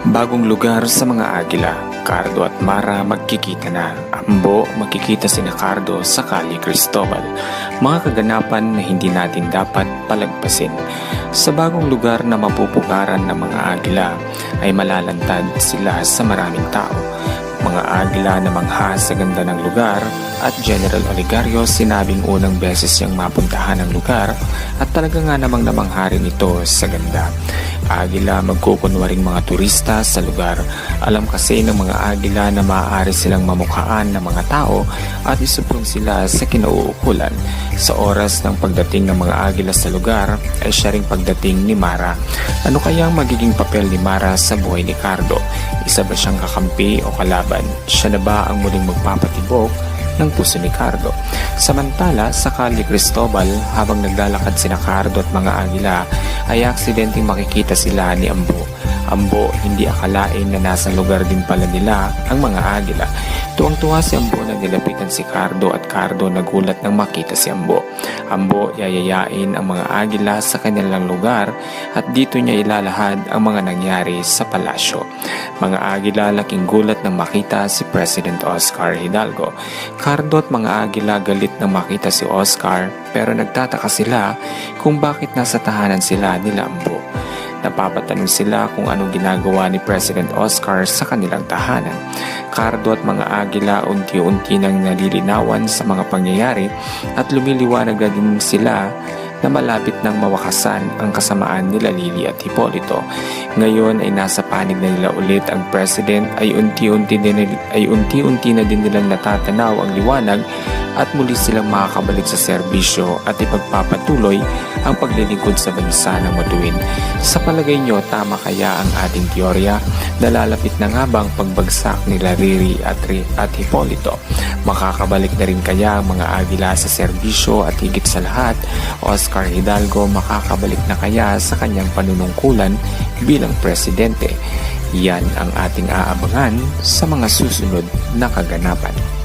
Bagong lugar sa mga Agila, Cardo at Mara magkikita na. Ambo, magkikita sina Cardo sa Calle Cristobal. Mga kaganapan na hindi natin dapat palagpasin. Sa bagong lugar na mapupugaran ng mga Agila ay malalantad sila sa maraming tao. Mga Agila na mangha sa ganda ng lugar at General Oligario sinabing unang beses siyang mapuntahan ang lugar at talaga nga namang namangha rin ito sa ganda. Agila magkukunwaring mga turista sa lugar. Alam kasi ng mga Agila na maaari silang mamukhaan ng mga tao at isuprong sila sa kinauukulan. Sa oras ng pagdating ng mga Agila sa lugar ay siya ring pagdating ni Mara. Ano kaya ang magiging papel ni Mara sa buhay ni Cardo? Isa ba siyang kakampi o kalaban? Siya na ba ang muling magpapatibok ng puso ni Cardo? Samantala, sa Calle Cristobal, habang naglalakad sina Cardo at mga Agila, ay aksidenteng makikita sila ni Ambo. Ambo, hindi akalain na nasa lugar din pala nila ang mga Agila. Tuwang-tuwa si Ambo na nilapitan si Cardo at Cardo nagulat nang makita si Ambo. Ambo, yayayain ang mga Agila sa kanilang lugar at dito niya ilalahad ang mga nangyari sa palasyo. Mga Agila laking gulat nang makita si President Oscar Hidalgo. Cardo at mga Agila galit nang makita si Oscar pero nagtataka sila kung bakit nasa tahanan sila nila Ambo. Napapatanong sila kung anong ginagawa ni President Oscar sa kanilang tahanan. Cardo at mga Agila unti-unti nang nalilinawan sa mga pangyayari at lumiliwanag na din sila na malapit nang mawakasan ang kasamaan nila Lily at Hipolito. Ngayon ay nasa panig na nila ulit ang President ay unti-unti na din nilang natatanaw ang liwanag at muli silang makakabalik sa serbisyo at ipagpapatuloy ang paglilingkod sa bansa ng matuwid. Sa palagay nyo, tama kaya ang ating teorya na lalapit na nga bang pagbagsak nila Riri at Hipolito? Makakabalik na rin kaya ang mga Agila sa serbisyo at higit sa lahat, Oscar Hidalgo makakabalik na kaya sa kanyang panunungkulan bilang presidente? Yan ang ating aabangan sa mga susunod na kaganapan.